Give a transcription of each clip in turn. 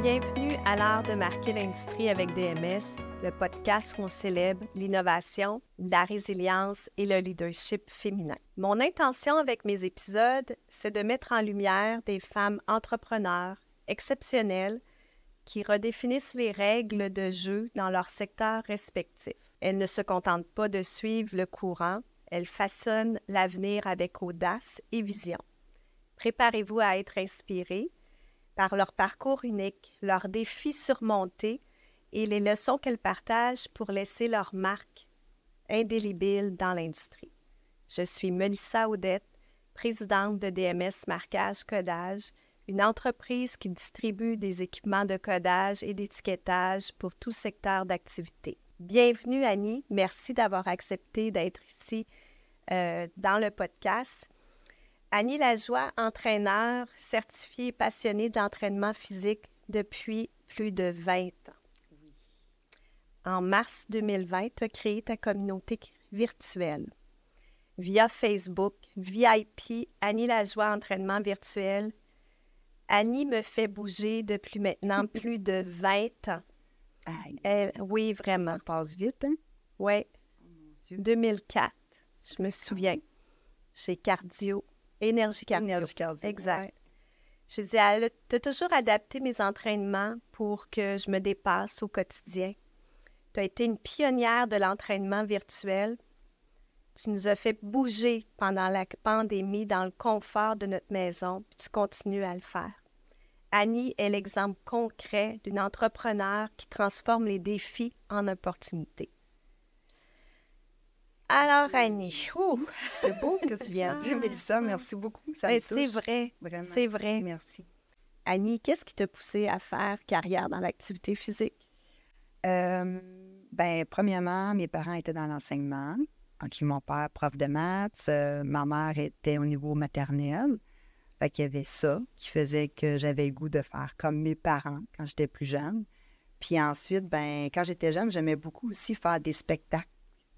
Bienvenue à l'art de marquer l'industrie avec DMS, le podcast où on célèbre l'innovation, la résilience et le leadership féminin. Mon intention avec mes épisodes, c'est de mettre en lumière des femmes entrepreneurs exceptionnelles qui redéfinissent les règles de jeu dans leur secteur respectif. Elles ne se contentent pas de suivre le courant, elles façonnent l'avenir avec audace et vision. Préparez-vous à être inspirés par leur parcours unique, leurs défis surmontés et les leçons qu'elles partagent pour laisser leur marque indélébile dans l'industrie. Je suis Melissa Audette, présidente de DMS Marquage Codage, une entreprise qui distribue des équipements de codage et d'étiquetage pour tout secteur d'activité. Bienvenue Annie, merci d'avoir accepté d'être ici dans le podcast. Annie Lajoie, entraîneur certifiée et passionnée d'entraînement physique depuis plus de 20 ans. Oui. En mars 2020, tu as créé ta communauté virtuelle. Via Facebook, VIP, Annie Lajoie, entraînement virtuel. Annie me fait bouger depuis maintenant plus de 20 ans. Oui, vraiment. Ça passe vite, hein? Oui. Oh, mon Dieu. 2004, je me souviens. Chez Cardio. Énergie cardio. Exact. Ouais. Je dis, tu as toujours adapté mes entraînements pour que je me dépasse au quotidien. Tu as été une pionnière de l'entraînement virtuel. Tu nous as fait bouger pendant la pandémie dans le confort de notre maison, puis tu continues à le faire. Annie est l'exemple concret d'une entrepreneure qui transforme les défis en opportunités. Alors, Annie, c'est beau ce que tu viens de dire, Mélissa. Merci beaucoup. Ça me touche. C'est vrai, vraiment. C'est vrai. Merci. Annie, qu'est-ce qui t'a poussé à faire carrière dans l'activité physique? Premièrement, mes parents étaient dans l'enseignement. Donc, mon père, prof de maths. Ma mère était au niveau maternel. Fait qu'il y avait ça qui faisait que j'avais le goût de faire comme mes parents quand j'étais plus jeune. Puis ensuite, quand j'étais jeune, j'aimais beaucoup aussi faire des spectacles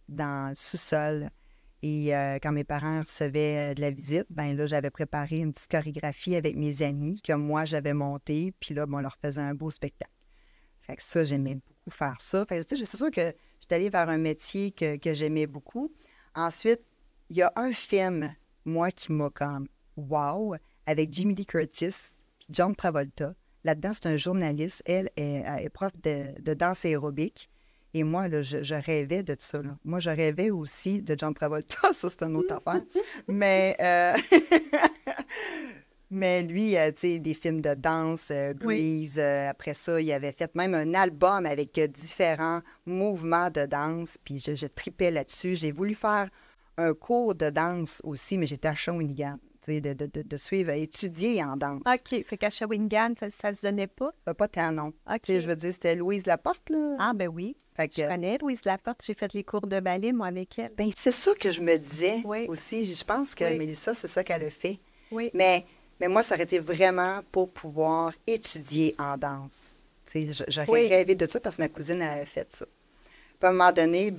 dans le sous-sol. Et quand mes parents recevaient de la visite, là, j'avais préparé une petite chorégraphie avec mes amis que moi, j'avais montée. Puis là, on leur faisait un beau spectacle. Fait que ça, j'aimais beaucoup faire ça. Fait que, c'est sûr que j'étais allée vers un métier que j'aimais beaucoup. Ensuite, il y a un film, moi, qui m'a comme « wow », avec Jamie Lee Curtis puis John Travolta. Là-dedans, c'est un journaliste. Elle est prof de danse aérobique. Et moi, là, je rêvais de ça. Là. Moi, je rêvais aussi de John Travolta. Ça, c'est une autre affaire. Mais lui, tu sais, des films de danse, Grease. Après ça, il avait fait même un album avec différents mouvements de danse. Puis je tripais là-dessus. J'ai voulu faire un cours de danse aussi, mais j'étais à Shawinigan. De suivre, étudier en danse. OK. Fait qu'à Shawinigan, ça se donnait pas? Pas tant, non. OK. Je veux dire, c'était Louise Laporte, là. Ah, ben oui. Fait que, je connais Louise Laporte. J'ai fait les cours de ballet, moi, avec elle. C'est ça que je me disais oui. aussi. Je pense que Mélissa, c'est ça qu'elle a fait. Oui. Mais moi, ça aurait été vraiment pour pouvoir étudier en danse. J'aurais rêvé de ça parce que ma cousine, elle avait fait ça. Puis à un moment donné,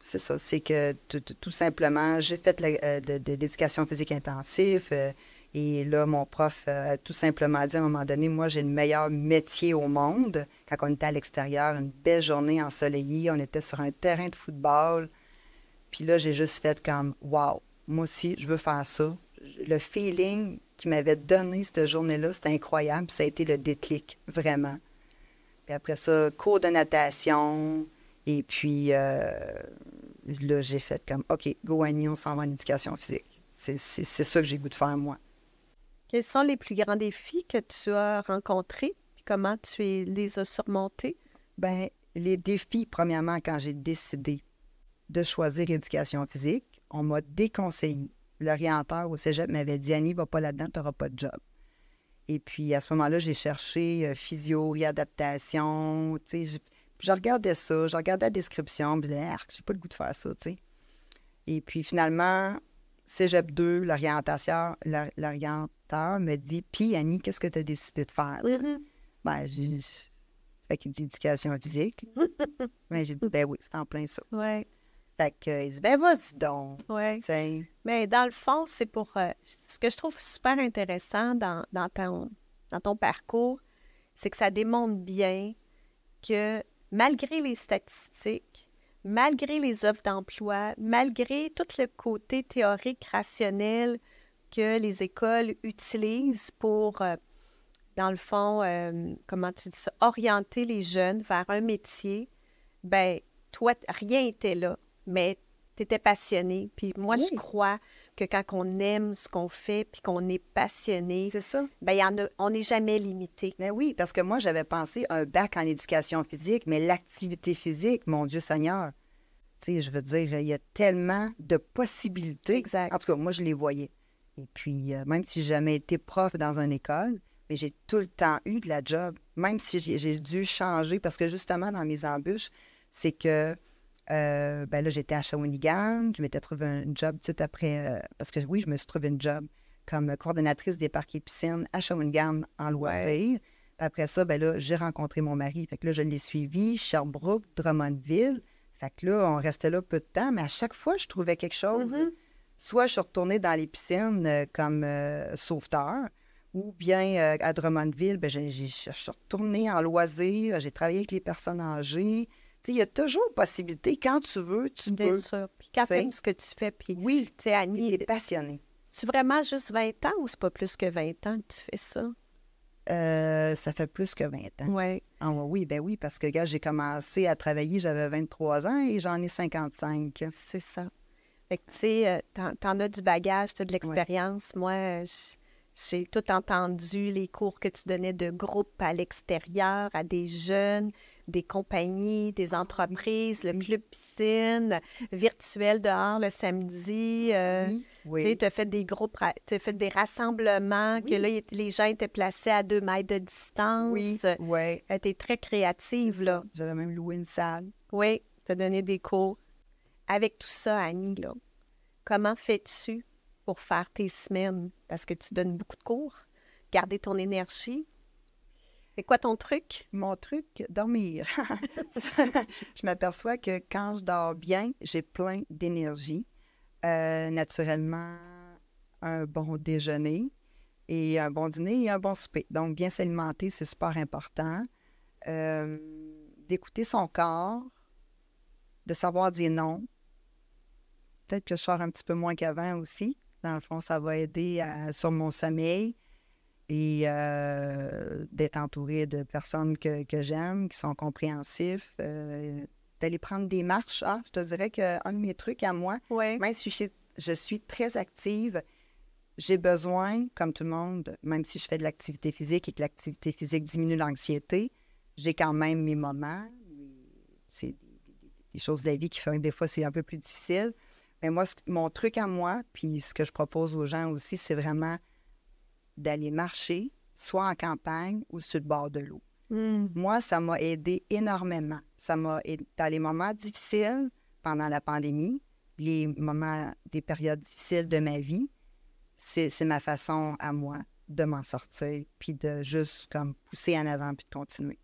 c'est ça, c'est que tout simplement, j'ai fait de l'éducation physique intensive et là, mon prof a tout simplement dit à un moment donné, moi, j'ai le meilleur métier au monde. Quand on était à l'extérieur, une belle journée ensoleillée, on était sur un terrain de football. Puis là, j'ai juste fait comme, wow, moi aussi, je veux faire ça. Le feeling qu'il m'avait donné cette journée-là, c'était incroyable. Puis ça a été le déclic, vraiment. Puis après ça, cours de natation. Et puis, là, j'ai fait comme, OK, go Annie, on s'en va en éducation physique. C'est ça que j'ai le goût de faire, moi. Quels sont les plus grands défis que tu as rencontrés? Puis comment les as surmontés? Les défis, premièrement, quand j'ai décidé de choisir éducation physique, on m'a déconseillé. L'orienteur au cégep m'avait dit, Annie, va pas là-dedans, tu n'auras pas de job. Et puis, à ce moment-là, j'ai cherché physio, réadaptation, tu sais, je regardais ça, je regardais la description, puis je disais, j'ai pas le goût de faire ça, tu sais. Et puis finalement, Cégep 2, l'orienteur me dit, puis Annie, qu'est-ce que tu as décidé de faire? Fait qu'il dit éducation physique. J'ai dit, oui, c'est en plein ça. Oui. Fait qu'il dit, vas-y donc. Oui. Mais dans le fond, c'est pour ce que je trouve super intéressant dans ton parcours, c'est que ça démontre bien que malgré les statistiques, malgré les offres d'emploi, malgré tout le côté théorique, rationnel que les écoles utilisent pour, dans le fond, comment tu dis ça, orienter les jeunes vers un métier, ben toi, rien n'était là, mais tu étais passionné. Puis moi, Oui. je crois que quand on aime ce qu'on fait puis qu'on est passionné, C'est ça. ben on n'est jamais limité. Mais oui, parce que moi, j'avais pensé un bac en éducation physique, mais l'activité physique, mon Dieu Seigneur, tu sais, je veux dire, il y a tellement de possibilités. Exact. En tout cas, moi, je les voyais. Et puis, même si j'ai jamais été prof dans une école, mais j'ai tout le temps eu de la job, même si j'ai dû changer, parce que justement, dans mes embûches, c'est que, ben là, j'étais à Shawinigan, je m'étais trouvé un job tout de suite après, parce que oui, je me suis trouvé une job comme coordonnatrice des parcs et piscines à Shawinigan en loisirs. Puis après ça, ben là, j'ai rencontré mon mari. Fait que là, je l'ai suivi, Sherbrooke, Drummondville. Fait que là, on restait là peu de temps, mais à chaque fois, je trouvais quelque chose. Mhm. Soit je suis retournée dans les piscines comme sauveteur, ou bien à Drummondville, ben, je suis retournée en loisirs, j'ai travaillé avec les personnes âgées. Tu sais, il y a toujours possibilité. Quand tu veux, tu Bien peux. sûr. Puis quand tu T'sais. aimes ce que tu fais, puis, Oui, tu sais, Annie, tu es passionnée. c'est vraiment juste 20 ans ou c'est pas plus que 20 ans que tu fais ça? Ça fait plus que 20 ans. Oui. Ah oui, ben oui, parce que, gars, j'ai commencé à travailler, j'avais 23 ans et j'en ai 55. C'est ça. Fait que, tu sais, t'en as du bagage, t'as de l'expérience. Moi, j'ai tout entendu, les cours que tu donnais de groupe à l'extérieur, à des jeunes, des compagnies, des entreprises, le club piscine, virtuel dehors le samedi. Oui, Tu sais, t'as fait des groupes, t'as fait des rassemblements, que là, les gens étaient placés à 2 mètres de distance. oui. T'es très créative, là. J'avais même loué une salle. Oui, t'as donné des cours. Avec tout ça, Annie, là, comment fais-tu pour faire tes semaines? Parce que tu donnes beaucoup de cours. Garder ton énergie. C'est quoi ton truc? Mon truc, dormir. Je m'aperçois que quand je dors bien, j'ai plein d'énergie. Naturellement, un bon déjeuner et un bon dîner et un bon souper. Donc, bien s'alimenter, c'est super important. D'écouter son corps, de savoir dire non. Peut-être que je sors un petit peu moins qu'avant aussi. Dans le fond, ça va aider sur mon sommeil et d'être entouré de personnes que j'aime, qui sont compréhensifs. D'aller prendre des marches. Ah, je te dirais qu'un de mes trucs à moi, même si je suis très active, j'ai besoin, comme tout le monde, même si je fais de l'activité physique et que l'activité physique diminue l'anxiété, j'ai quand même mes moments. C'est des choses de la vie qui font que des fois, c'est un peu plus difficile. Mais moi, mon truc à moi, puis ce que je propose aux gens aussi, c'est vraiment d'aller marcher, soit en campagne ou sur le bord de l'eau. Moi, ça m'a aidé énormément. Ça m'a aidé dans les moments difficiles pendant la pandémie, les moments, des périodes difficiles de ma vie. C'est ma façon à moi de m'en sortir, puis de juste comme pousser en avant, puis de continuer.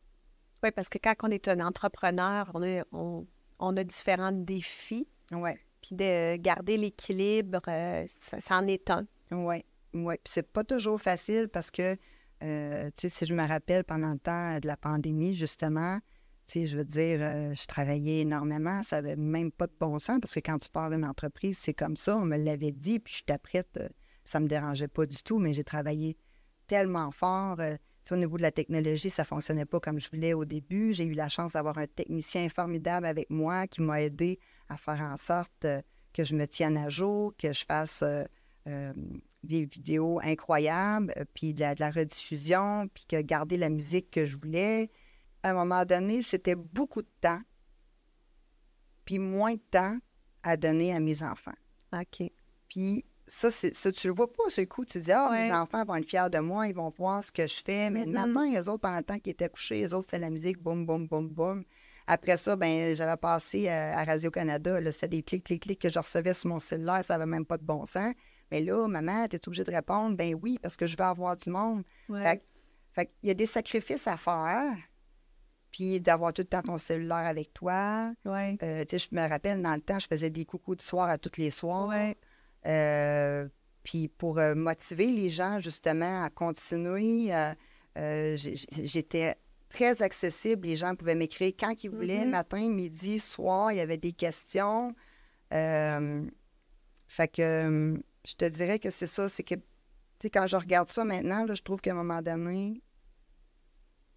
Oui, parce que quand on est un entrepreneur, on a différents défis. Oui. Puis de garder l'équilibre, ça en est un. Oui. Puis c'est pas toujours facile parce que, tu sais, si je me rappelle pendant le temps de la pandémie, justement, tu sais, je veux dire, je travaillais énormément, ça n'avait même pas de bon sens parce que quand tu pars d'une entreprise, c'est comme ça, on me l'avait dit, puis j'étais prête, ça me dérangeait pas du tout, mais j'ai travaillé tellement fort. Au niveau de la technologie, ça ne fonctionnait pas comme je voulais au début. J'ai eu la chance d'avoir un technicien formidable avec moi qui m'a aidé à faire en sorte que je me tienne à jour, que je fasse des vidéos incroyables, puis de la rediffusion, puis que garder la musique que je voulais. À un moment donné, c'était beaucoup de temps, puis moins de temps à donner à mes enfants. OK. Puis ça, tu le vois pas, ce coup. Tu dis, mes enfants vont être fiers de moi, ils vont voir ce que je fais. Mais maintenant, eux autres, pendant le temps qu'ils étaient couchés, eux autres, c'était la musique, boum, boum, boum, boum. Après ça, ben j'avais passé à Radio-Canada. C'était des clics que je recevais sur mon cellulaire. Ça n'avait même pas de bon sens. Mais là, maman, tu es obligée de répondre. Ben oui, parce que je veux avoir du monde. Ouais. Fait qu'il y a des sacrifices à faire. Puis d'avoir tout le temps ton cellulaire avec toi. Ouais. Je me rappelle, dans le temps, je faisais des coucous du soir à tous les soirs. Ouais. Puis pour motiver les gens, justement, à continuer, J'étais très accessible. Les gens pouvaient m'écrire quand ils voulaient, matin, midi, soir. Il y avait des questions. Fait que je te dirais que c'est ça. C'est que, tu sais, quand je regarde ça maintenant, là, je trouve qu'à un moment donné,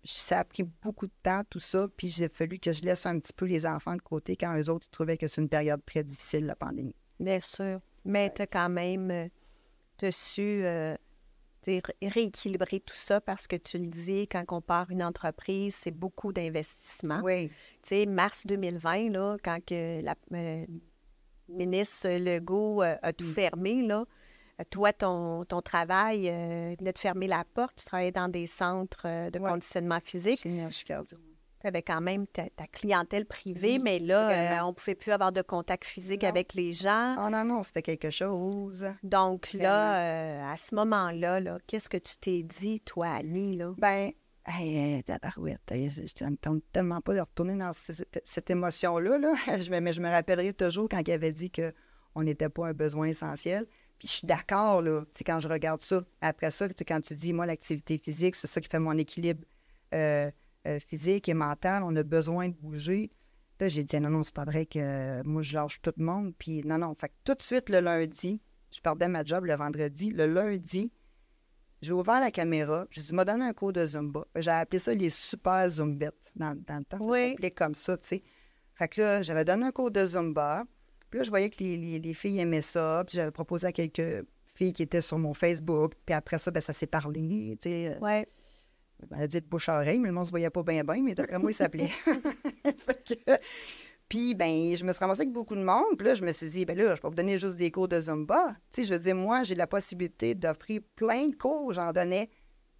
ça a pris beaucoup de temps, tout ça. Puis j'ai fallu que je laisse un petit peu les enfants de côté quand eux autres, ils trouvaient que c'est une période très difficile, la pandémie. Bien sûr. Mais tu as quand même su rééquilibrer tout ça parce que tu le dis, quand on part une entreprise, c'est beaucoup d'investissement. Oui. Tu sais, mars 2020, là, quand que la ministre Legault a tout fermé, là, toi, ton travail venait de fermer la porte. Tu travaillais dans des centres de conditionnement physique. Tu avais quand même ta clientèle privée, mais là, on ne pouvait plus avoir de contact physique avec les gens. Oh non, c'était quelque chose. Donc là, à ce moment-là, là, qu'est-ce que tu t'es dit, toi, Annie, là? Ben, tabarouette, je ne me tente tellement pas de retourner dans cette émotion-là, là. Mais je me rappellerai toujours quand il avait dit qu'on n'était pas un besoin essentiel. Puis je suis d'accord, là, tu sais, quand je regarde ça. Après ça, tu sais, quand tu dis, moi, l'activité physique, c'est ça qui fait mon équilibre physique et mental. On a besoin de bouger. Là, j'ai dit, non, c'est pas vrai que moi, je lâche tout le monde. Puis non. Fait que tout de suite, le lundi, je perdais ma job le vendredi. Le lundi, j'ai ouvert la caméra. J'ai dit, m'a donné un cours de Zumba. J'ai appelé ça les super Zumbettes. Dans le temps, ça s'appelait comme ça, tu sais. Fait que là, j'avais donné un cours de Zumba. Puis là, je voyais que les filles aimaient ça. Puis j'avais proposé à quelques filles qui étaient sur mon Facebook. Puis après ça, ça s'est parlé, tu sais. Oui. Elle a dit de bouche-à-oreille, mais le monde ne se voyait pas bien, mais d'après moi, il s'appelait. Puis, ben, je me suis ramassée avec beaucoup de monde. Puis là, je me suis dit, ben là, je peux vous donner juste des cours de Zumba. Tu sais, je veux dire, moi, j'ai la possibilité d'offrir plein de cours. J'en donnais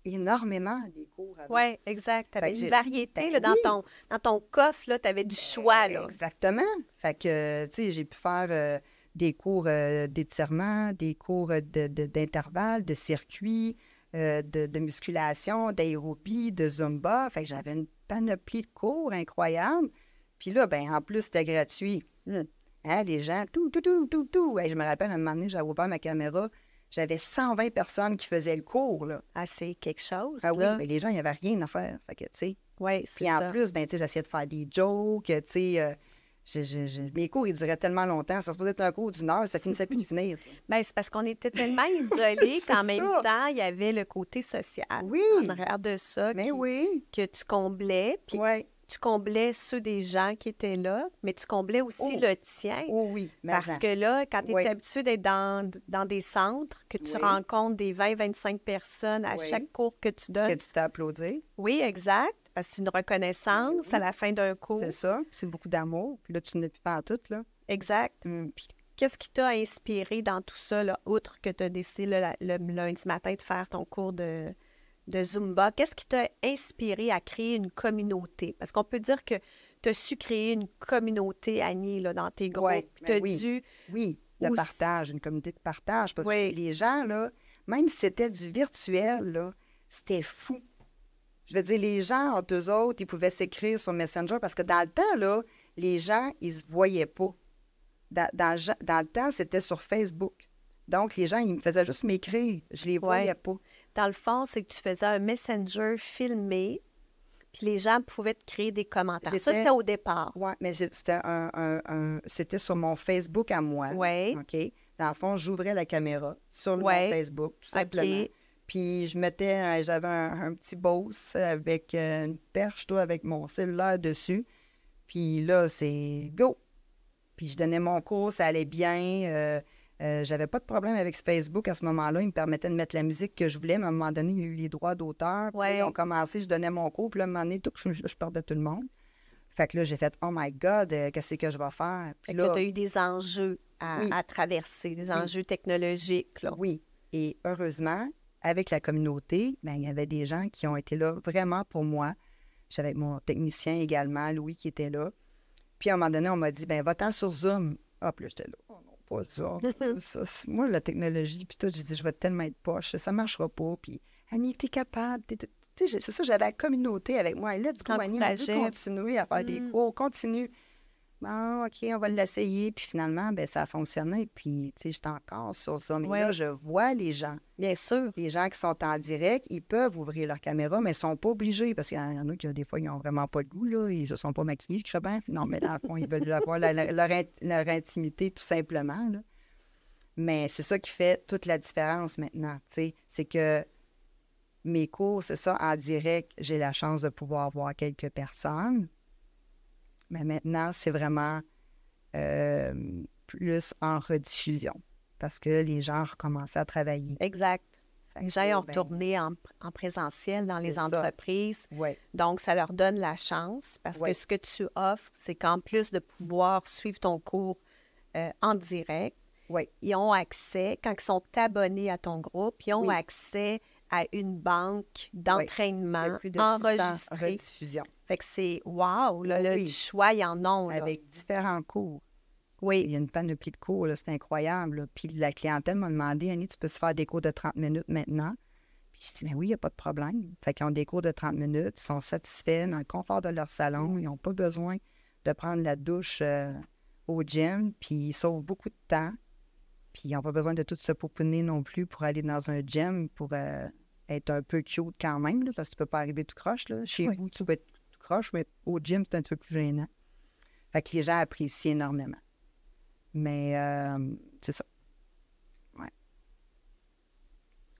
énormément des cours. Oui, exact. Tu avais une variété là, dans ton coffre, tu avais du choix. Là. Exactement. Fait que, tu sais, j'ai pu faire des cours d'étirement, des cours d'intervalle, de circuit, de musculation, d'aérobie, de Zumba. Fait que j'avais une panoplie de cours incroyable. Puis là, ben en plus, c'était gratuit. Hein, les gens, tout. Hey, je me rappelle, un moment donné, j'avais ouvert ma caméra. J'avais 120 personnes qui faisaient le cours, là. Ah, c'est quelque chose, oui, mais les gens, il n'y avait rien à faire. Fait que, tu sais. Oui, c'est puis en plus, ben, tu sais, j'essayais de faire des jokes, tu sais. Mes cours, ils duraient tellement longtemps. Ça se posait être un cours d'1 heure, ça finissait plus de finir. Bien, c'est parce qu'on était tellement isolés qu'en même temps, il y avait le côté social. Oui. En arrière de ça, que tu comblais. Puis tu comblais ceux des gens qui étaient là, mais tu comblais aussi le tien. Oh oui. Parce que là, quand tu es habitué d'être dans des centres, que tu rencontres des 20-25 personnes à chaque cours que tu donnes. Que tu te fais applaudir. Oui, exact. Parce que c'est une reconnaissance à la fin d'un cours. C'est ça. C'est beaucoup d'amour. Puis là, tu n'es plus pas en tout, là. Exact. Puis qu'est-ce qui t'a inspiré dans tout ça, là, outre que tu as décidé le lundi matin de faire ton cours de Zumba? Qu'est-ce qui t'a inspiré à créer une communauté? Parce qu'on peut dire que tu as su créer une communauté, Annie, là, dans tes groupes. Oui, le partage, une communauté de partage. Parce que les gens, là, même si c'était du virtuel, là, c'était fou. Je veux dire, les gens, entre eux autres, ils pouvaient s'écrire sur Messenger parce que dans le temps, là, les gens, ils se voyaient pas. Dans le temps, c'était sur Facebook. Donc, les gens, ils me faisaient juste m'écrire. Je les voyais pas. Dans le fond, c'est que tu faisais un Messenger filmé, puis les gens pouvaient te créer des commentaires. Ça, c'était au départ. Oui, mais c'était sur mon Facebook à moi. Oui. OK? Dans le fond, j'ouvrais la caméra sur mon Facebook, tout simplement. OK. Puis j'avais un petit boss avec une perche, avec mon cellulaire dessus. Puis là, c'est go! Puis je donnais mon cours, ça allait bien. J'avais pas de problème avec Facebook à ce moment-là. Ils me permettaient de mettre la musique que je voulais. Mais à un moment donné, il y a eu les droits d'auteur. Puis ils ont commencé, je donnais mon cours. Puis là, à un moment donné, je perdais tout le monde. Fait que là, j'ai fait « Oh my God, qu'est-ce que je vais faire? » Puis là, tu as eu des enjeux à traverser, des enjeux technologiques. Là. Oui. Et heureusement, avec la communauté, ben, il y avait des gens qui ont été là vraiment pour moi. J'avais mon technicien également, Louis, qui était là. Puis à un moment donné, on m'a dit, ben va-t'en sur Zoom. Ah, puis là, j'étais là, oh non, pas ça. Moi, la technologie, puis tout, j'ai dit, je vais tellement être poche, ça marchera pas. Puis Annie, t'es capable. C'est ça, j'avais la communauté avec moi. Let's go, Annie, on veut continuer à faire des cours, continue. bon, OK, on va l'essayer. Puis finalement, ben ça a fonctionné. Puis, tu sais, j'étais encore sur ça. Mais là, je vois les gens. Bien sûr. Les gens qui sont en direct, ils peuvent ouvrir leur caméra, mais ils ne sont pas obligés. Parce qu'il y en a qui, des fois, ils n'ont vraiment pas le goût. Là. Ils ne se sont pas maquillés, je sais bien. Non, mais dans le fond, ils veulent avoir leur intimité, tout simplement. Là. Mais c'est ça qui fait toute la différence maintenant. Tu sais, c'est que mes cours, c'est ça, en direct, j'ai la chance de pouvoir voir quelques personnes. Mais maintenant, c'est vraiment plus en rediffusion parce que les gens recommençaient à travailler. Exact. Les gens ont ben, retourné en présentiel dans les c'est ça. entreprises. Ouais. Donc, ça leur donne la chance parce que ce que tu offres, c'est qu'en plus de pouvoir suivre ton cours en direct, Oui. ils ont accès, quand ils sont abonnés à ton groupe, ils ont accès à une banque d'entraînement enregistrée. Rediffusion. Fait que c'est wow, là, du choix, ils en ont. Là. Avec différents cours. Oui. Il y a une panoplie de cours, là, c'est incroyable. Là. Puis la clientèle m'a demandé, Annie, tu peux se faire des cours de 30 minutes maintenant? Puis je dis, mais oui, il n'y a pas de problème. Fait qu'ils ont des cours de 30 minutes, ils sont satisfaits dans le confort de leur salon, ils n'ont pas besoin de prendre la douche au gym, puis ils sauvent beaucoup de temps. Puis ils n'ont pas besoin de tout se pouponner non plus pour aller dans un gym pour être un peu cute quand même, là, parce que tu ne peux pas arriver tout croche. Là. Chez vous, tu peux être tout croche, mais au gym, c'est un petit peu plus gênant. Fait que les gens apprécient énormément. Mais c'est ça. Ouais.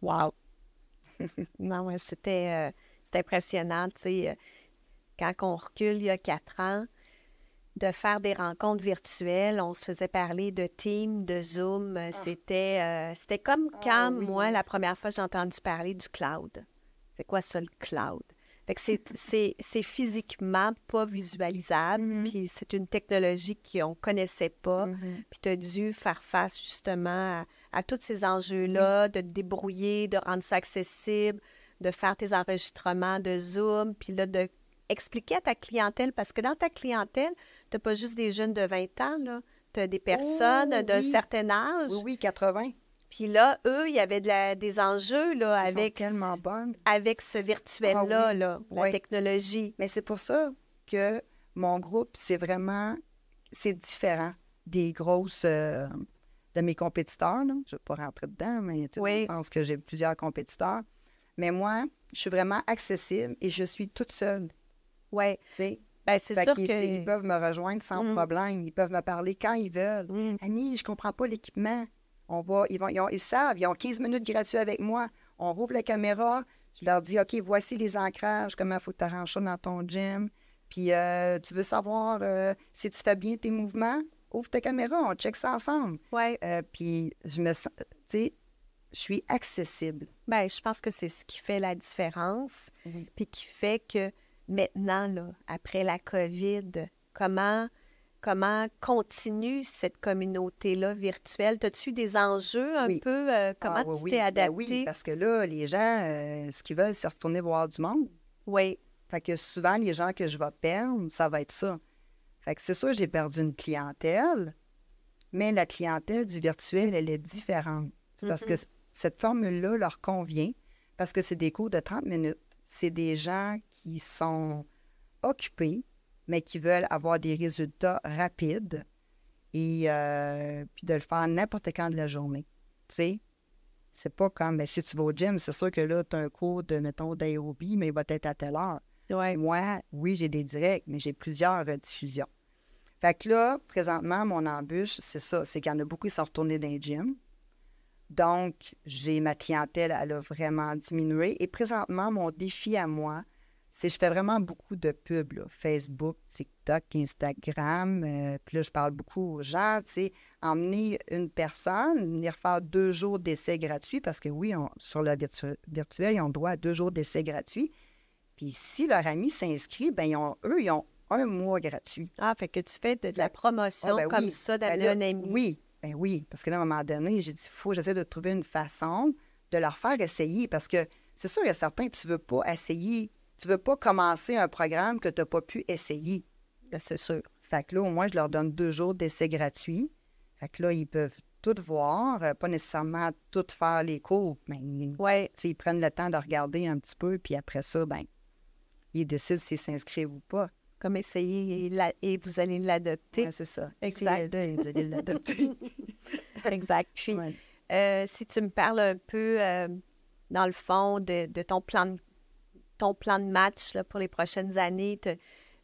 Wow! Non, ouais, c'était impressionnant, tu sais, quand on recule il y a 4 ans, de faire des rencontres virtuelles, on se faisait parler de Teams, de Zoom, c'était comme quand, moi, la première fois, j'ai entendu parler du cloud. C'est quoi ça, le cloud? Fait que c'est physiquement pas visualisable, puis c'est une technologie qu'on connaissait pas, puis tu as dû faire face justement à tous ces enjeux-là, de te débrouiller, de rendre ça accessible, de faire tes enregistrements de Zoom, puis là, de expliquer à ta clientèle, parce que dans ta clientèle, tu n'as pas juste des jeunes de 20 ans, là, tu as des personnes d'un certain âge. Oui, 80. Puis là, eux, il y avait des enjeux là, avec ce virtuel-là, la technologie. Mais c'est pour ça que mon groupe, c'est différent des grosses de mes compétiteurs. Là. Je ne vais pas rentrer dedans, mais dans le sens que j'ai plusieurs compétiteurs. Mais moi, je suis vraiment accessible et je suis toute seule. Oui. Ben, c'est sûr Ils peuvent me rejoindre sans problème. Ils peuvent me parler quand ils veulent. Annie, je ne comprends pas l'équipement. Ils savent, ils ont 15 minutes gratuits avec moi. On rouvre la caméra, je leur dis, OK, voici les ancrages, comment il faut que tu arranges ça dans ton gym. Puis, tu veux savoir si tu fais bien tes mouvements? Ouvre ta caméra, on check ça ensemble. Oui. Puis, je me sens, tu sais, je suis accessible. Bien, je pense que c'est ce qui fait la différence, puis qui fait que maintenant, là, après la COVID, comment continue cette communauté-là virtuelle? As-tu des enjeux un peu? Comment tu t'es adapté? Oui, parce que là, les gens, ce qu'ils veulent, c'est retourner voir du monde. Oui. Fait que souvent, les gens que je vais perdre, ça va être ça. Fait que c'est sûr, j'ai perdu une clientèle, mais la clientèle du virtuel, elle est différente. C'est parce que cette formule-là leur convient, parce que c'est des cours de 30 minutes. C'est des gens qui sont occupés, mais qui veulent avoir des résultats rapides et puis de le faire n'importe quand de la journée. Tu sais, c'est pas comme, si tu vas au gym, c'est sûr que là, tu as un cours de, mettons, d'aérobie, mais il va être à telle heure. Ouais. Moi, oui, j'ai des directs, mais j'ai plusieurs rediffusions. Fait que là, présentement, mon embûche, c'est ça, c'est qu'il y en a beaucoup qui sont retournés dans les gyms. Donc, ma clientèle, elle a vraiment diminué. Et présentement, mon défi à moi, c'est que je fais vraiment beaucoup de pubs, là, Facebook, TikTok, Instagram. Puis là, je parle beaucoup aux gens, tu sais, emmener une personne, venir faire 2 jours d'essai gratuit, parce que oui, sur le virtuel, ils ont droit à 2 jours d'essai gratuit. Puis si leur ami s'inscrit, bien, ils ont 1 mois gratuit. Ah, fait que tu fais de la promotion comme ça, d'amener un ami. Oui, parce que là, à un moment donné, j'ai dit, j'essaie de trouver une façon de leur faire essayer, parce que c'est sûr, il y a certains que tu ne veux pas essayer. Tu ne veux pas commencer un programme que tu n'as pas pu essayer. C'est sûr. Fait que là, au moins, je leur donne 2 jours d'essai gratuit. Fait que là, ils peuvent tout voir, pas nécessairement tout faire les cours, mais ils prennent le temps de regarder un petit peu, puis après ça, ben ils décident s'ils s'inscrivent ou pas. comme essayer et vous allez l'adopter. Ouais, c'est ça. Exact. Vous allez l'adopter. Exact. Puis, Ouais. si tu me parles un peu, dans le fond, de ton plan de match là, pour les prochaines années,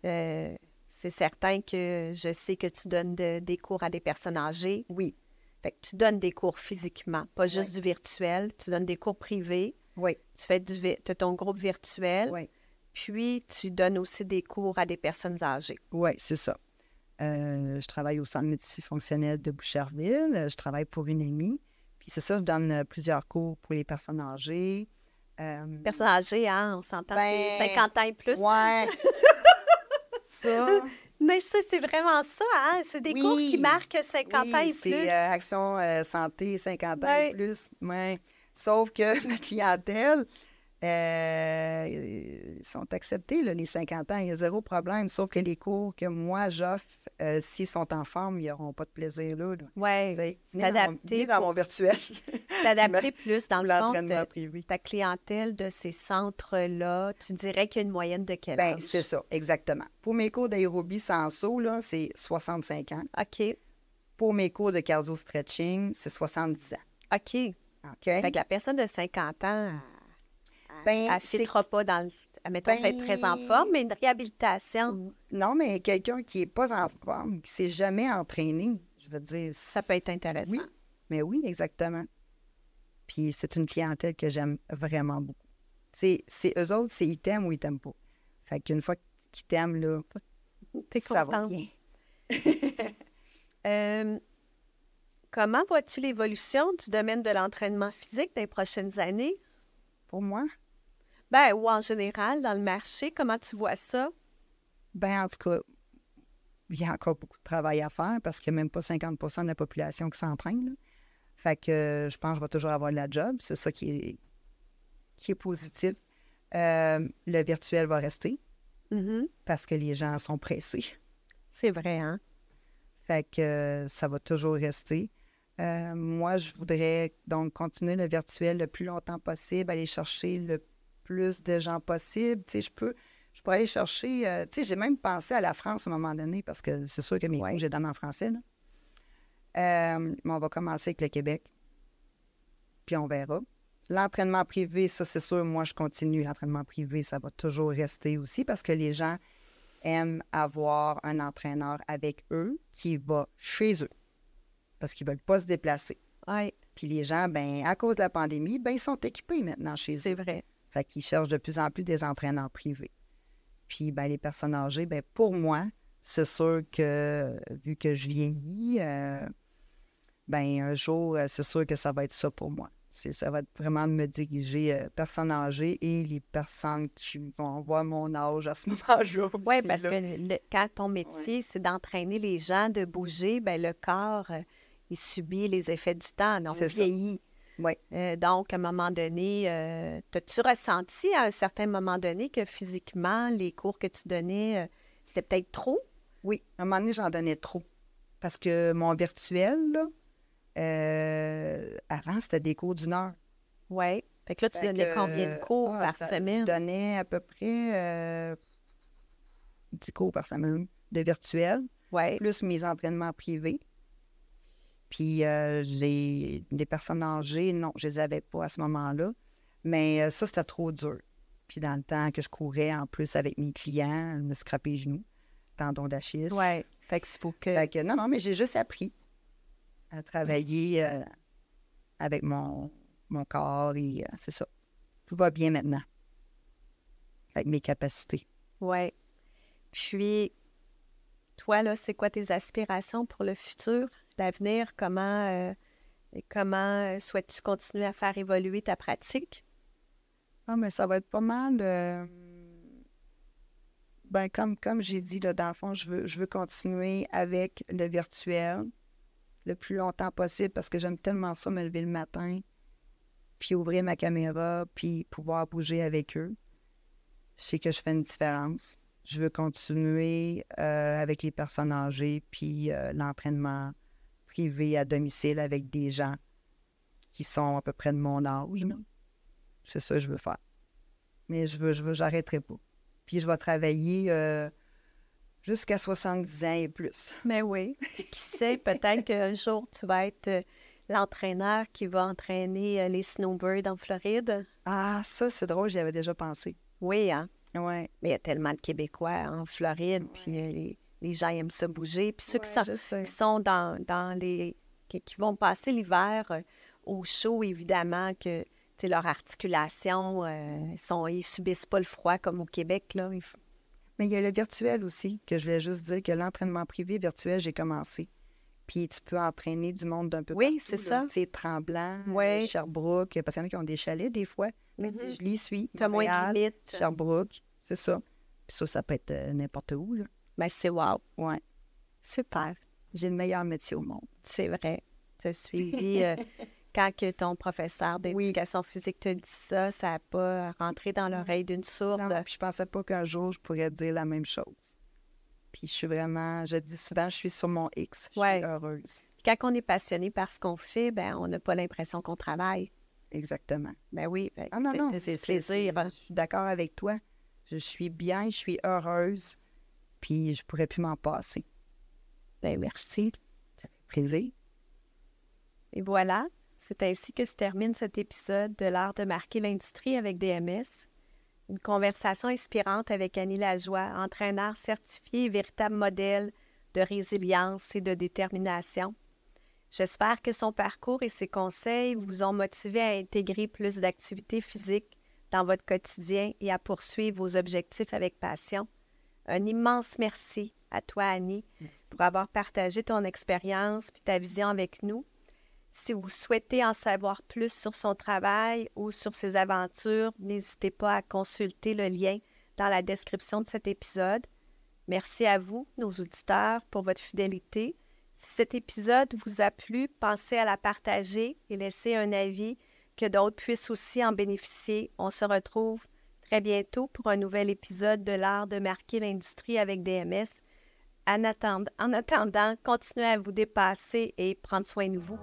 c'est certain que je sais que tu donnes des cours à des personnes âgées. Oui. Fait que tu donnes des cours physiquement, pas juste Oui. du virtuel. Tu donnes des cours privés. Oui. Tu fais ton groupe virtuel. Oui. Puis, tu donnes aussi des cours à des personnes âgées. Oui, c'est ça. Je travaille au centre multifonctionnel de Boucherville. Je travaille pour une amie. Puis c'est ça, je donne plusieurs cours pour les personnes âgées. Personnes âgées, hein, on s'entend, c'est 50 ans et plus. Ouais. Ça. Mais ça, c'est vraiment ça, hein? C'est des cours qui marquent 50 ans et plus. C'est Action Santé 50 ans Ouais. et plus. Ouais. Sauf que la clientèle, ils sont acceptés, là, les 50 ans, il y a zéro problème. Sauf que les cours que moi j'offre, s'ils sont en forme, ils n'auront pas de plaisir là. Oui, C'est adapté dans mon virtuel. C'est adapté plus, dans le fond, L'entraînement privé. ta clientèle de ces centres-là. Tu dirais qu'il y a une moyenne de quel âge? C'est ça, exactement. Pour mes cours d'aérobie sans saut, là, c'est 65 ans. OK. Pour mes cours de cardio-stretching, c'est 70 ans. OK. OK? Fait que la personne de 50 ans, elle ne c'est- fitera pas dans le... Admettons, c'est très en forme, mais une réhabilitation, Non, mais quelqu'un qui n'est pas en forme, qui ne s'est jamais entraîné, je veux dire... ça peut être intéressant. Oui, mais oui, exactement. Puis c'est une clientèle que j'aime vraiment beaucoup. C'est eux autres, c'est ils t'aiment ou ils t'aiment pas. Fait qu'une fois qu'ils t'aiment, là, T'es ça va contente. bien. Comment vois-tu l'évolution du domaine de l'entraînement physique dans les prochaines années? Pour moi, Ben, ou en général, dans le marché, comment tu vois ça? ben en tout cas, il y a encore beaucoup de travail à faire parce qu'il n'y a même pas 50 de la population qui s'entraîne, là. Fait que je pense que je vais toujours avoir de la job. C'est ça qui est positif. Le virtuel va rester Mhm. parce que les gens sont pressés. C'est vrai, hein? Fait que ça va toujours rester. Moi, je voudrais donc continuer le virtuel le plus longtemps possible, aller chercher le plus de gens possible. Tu sais, je pourrais aller chercher... tu sais, j'ai même pensé à la France à un moment donné parce que c'est sûr que mes cours, je les donne en français, là. Mais on va commencer avec le Québec. Puis on verra. L'entraînement privé, ça, c'est sûr, moi, je continue. L'entraînement privé, ça va toujours rester aussi parce que les gens aiment avoir un entraîneur avec eux qui va chez eux parce qu'ils ne veulent pas se déplacer. Oui, Puis les gens, ben à cause de la pandémie, ben ils sont équipés maintenant chez eux. c'est vrai. Fait qu'ils cherchent de plus en plus des entraîneurs privés. Puis, ben les personnes âgées, ben pour moi, c'est sûr que, vu que je vieillis, ben un jour, c'est sûr que ça va être ça pour moi. Ça va être vraiment de me diriger personnes âgées et les personnes qui vont avoir mon âge à ce moment-là aussi. Oui, parce là. que quand ton métier, c'est d'entraîner les gens, de bouger, ben le corps, il subit les effets du temps, donc C'est ça. vieillit. Oui. Donc, à un moment donné, as-tu ressenti à un certain moment donné que physiquement, les cours que tu donnais, c'était peut-être trop? Oui, à un moment donné, j'en donnais trop. Parce que mon virtuel, là, avant, c'était des cours d'1 heure. Oui. Fait que là, tu Fait donnais que, combien de cours par Je semaine? donnais à peu près 10 cours par semaine de virtuel, Oui. plus mes entraînements privés. Puis les personnes âgées, non, je les avais pas à ce moment-là. Mais ça, c'était trop dur. Puis dans le temps que je courais, en plus, avec mes clients, je me scrapais les genoux, tendon d'Achille. Oui. Fait que il faut que... Fait que non, mais j'ai juste appris à travailler avec mon corps et c'est ça. Tout va bien maintenant avec mes capacités. Oui. Puis, toi, là, c'est quoi tes aspirations pour le futur, l'avenir? Comment souhaites-tu continuer à faire évoluer ta pratique? Ah, mais ça va être pas mal. Ben, comme j'ai dit, là, dans le fond, je veux continuer avec le virtuel le plus longtemps possible parce que j'aime tellement ça, me lever le matin, puis ouvrir ma caméra, puis pouvoir bouger avec eux. Je sais que je fais une différence. Je veux continuer avec les personnes âgées, puis l'entraînement privé à domicile avec des gens qui sont à peu près de mon âge. Là. C'est ça que je veux faire. Mais j'arrêterai pas. Puis je vais travailler Jusqu'à 70 ans et plus. Mais oui. Qui sait, peut-être qu'un jour, tu vas être l'entraîneur qui va entraîner les snowbirds en Floride. Ah, ça, c'est drôle, j'y avais déjà pensé. Oui, hein? Oui. Mais il y a tellement de Québécois en Floride, puis les gens aiment ça bouger. Puis ceux qui sont dans les... qui vont passer l'hiver au chaud, évidemment, que leur articulation, ils subissent pas le froid comme au Québec, là. Mais il y a le virtuel aussi, que je voulais juste dire que l'entraînement privé virtuel, j'ai commencé. Puis tu peux entraîner du monde d'un peu partout. Oui, c'est ça. Tu sais, Tremblant, Oui. Sherbrooke, parce qu'il y en a qui ont des chalets des fois. Je l'y suis. Tu as moins de limites. Sherbrooke, c'est ça. Puis ça peut être n'importe où, là. Ben, c'est wow. Ouais. Super. J'ai le meilleur métier au monde. C'est vrai. Tu as suivi... quand que ton professeur d'éducation physique te dit ça, ça n'a pas rentré dans l'oreille d'une sourde. Non, puis je pensais pas qu'un jour, je pourrais dire la même chose. Puis je dis souvent, je suis sur mon X. Je suis heureuse. Puis quand on est passionné par ce qu'on fait, ben on n'a pas l'impression qu'on travaille. Exactement. Ben oui, non, c'est plaisir. Je suis d'accord avec toi. Je suis bien, je suis heureuse, puis je pourrais plus m'en passer. Ben merci. Ça fait plaisir. Et voilà. C'est ainsi que se termine cet épisode de l'art de marquer l'industrie avec DMS. Une conversation inspirante avec Annie Lajoie, entraîneur certifié et véritable modèle de résilience et de détermination. J'espère que son parcours et ses conseils vous ont motivé à intégrer plus d'activités physiques dans votre quotidien et à poursuivre vos objectifs avec passion. Un immense merci à toi, Annie, pour avoir partagé ton expérience et ta vision avec nous. Si vous souhaitez en savoir plus sur son travail ou sur ses aventures, n'hésitez pas à consulter le lien dans la description de cet épisode. Merci à vous, nos auditeurs, pour votre fidélité. Si cet épisode vous a plu, pensez à la partager et laisser un avis, que d'autres puissent aussi en bénéficier. On se retrouve très bientôt pour un nouvel épisode de l'art de marquer l'industrie avec DMS. En attendant, continuez à vous dépasser et prendre soin de vous.